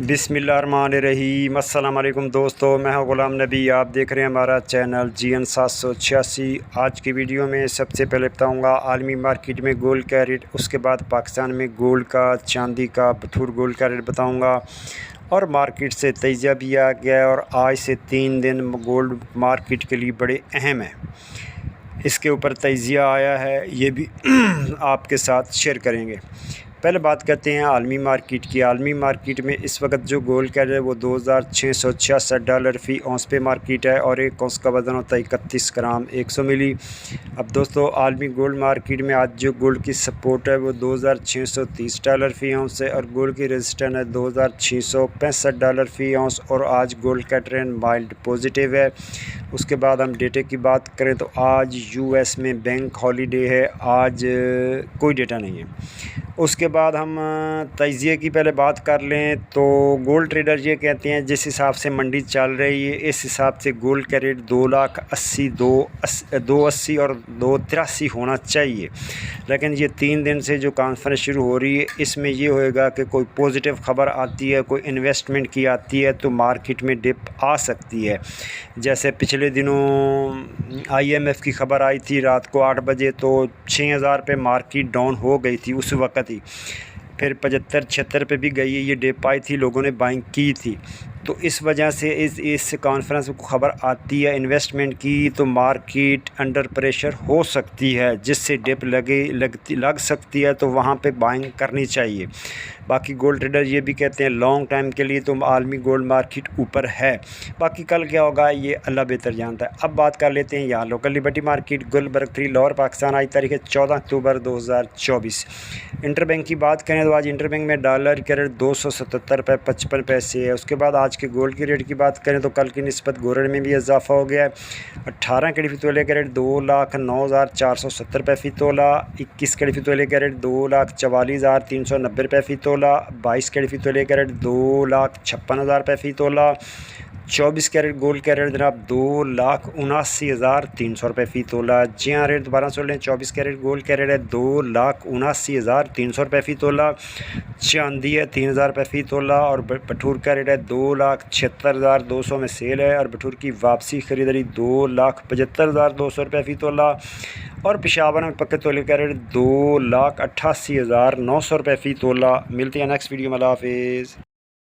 بسم اللہ الرحمن الرحیم۔ السلام علیکم دوستو، میں ہوں غلام نبی، آپ دیکھ رہے ہیں ہمارا چینل GN 786۔ آج کی ویڈیو میں سب سے پہلے بتاؤں گا عالمی مارکیٹ میں گولڈ کا ریٹ، اس کے بعد پاکستان میں گولڈ کا، چاندی کا، بطور گولڈ کا ریٹ بتاؤں گا، اور مارکیٹ سے تجزیہ بھی آ گیا ہے، اور آج سے 3 دن گولڈ مارکیٹ کے لیے بڑے اہم ہیں، اس کے اوپر تجزیہ آیا ہے، یہ بھی آپ کے ساتھ شیئر کریں گے۔ پہلے بات کرتے ہیں عالمی مارکیٹ کی۔ عالمی مارکیٹ میں اس وقت جو گولڈ کا ریٹ ہے وہ $2666 فی اونس پہ مارکیٹ ہے، اور ایک اونس کا وزن ہوتا ہے 31 گرام 100 ملی۔ اب دوستو، عالمی گولڈ مارکیٹ میں آج جو گولڈ کی سپورٹ ہے وہ $2630 فی اونس ہے، اور گولڈ کی ریزسٹنس ہے $2665 فی اونس، اور آج گولڈ کا ٹرینڈ مائلڈ پوزیٹیو ہے۔ اس کے بعد ہم ڈیٹے کی بات کریں تو آج US میں بینک ہالیڈے ہے، آج کوئی ڈیٹا نہیں ہے۔ اس کے بعد ہم تجزیے کی پہلے بات کر لیں تو گولڈ ٹریڈر یہ کہتے ہیں جس حساب سے منڈی چل رہی ہے اس حساب سے گولڈ کا ریٹ 2,80,280 اور 2,83 ہونا چاہیے، لیکن یہ 3 دن سے جو کانفرنس شروع ہو رہی ہے اس میں یہ ہوئے گا کہ کوئی پوزیٹیو خبر آتی ہے، کوئی انویسٹمنٹ کی آتی ہے تو مارکیٹ میں ڈپ آ سکتی ہے۔ جیسے پچھلے دنوں IMF کی خبر آئی تھی رات کو 8 بجے تو 6,000 پہ مارکیٹ ڈاؤن ہو گئی تھی اس وقت ہی، پھر 75-76 پہ بھی گئی ہے، یہ ڈپ آئی تھی، لوگوں نے بائنگ کی تھی، تو اس وجہ سے اس کانفرنس کو خبر آتی ہے انویسٹمنٹ کی تو مارکیٹ انڈر پریشر ہو سکتی ہے، جس سے ڈپ لگ سکتی ہے، تو وہاں پہ بائنگ کرنی چاہیے۔ باقی گولڈ ٹریڈر یہ بھی کہتے ہیں لانگ ٹائم کے لیے تو عالمی گولڈ مارکیٹ اوپر ہے، باقی کل کیا ہوگا یہ اللہ بہتر جانتا ہے۔ اب بات کر لیتے ہیں یہاں local Liberty market Gulberg 3 Lahore Pakistan, آج تاریخ 14 اکتوبر 2024۔ انٹر بینک کی بات کریں تو آج انٹر بینک میں ڈالر کا ریٹ 277.55 ہے۔ اس کے بعد آج کے گولڈ کی ریٹ کی بات کریں تو کل کی نسبت گولڈ میں بھی اضافہ ہو گیا ہے۔ 18 کیرٹ فی تولے کا ریٹ 2,09,470 فی تولہ، 21 کیرٹ فی تولے کا ریٹ 2,44,390 فی تولہ، 22 کیرٹ فی تولے کا ریٹ 2,56,000 فی تولہ، 24 کیرٹ گولڈ کا ریٹ جناب 2,79,300 فی تولہ۔ جی ہاں، ریٹ دوبارہ سن لیں، 24 کیرٹ گولڈ کا ریٹ ہے 2,79,300 فی تولہ، چاندی ہے 3,000 فی تولہ، اور بٹور کا ریٹ ہے 2,76,200 میں سیل ہے، اور بٹور کی واپسی خریداری 2,75,200 فی تولہ، اور پشاور میں پکے تولے کا ریٹ 2,88,900 فی تولہ۔ ملتے ہیں نیکسٹ ویڈیو میں، اللہ حافظ۔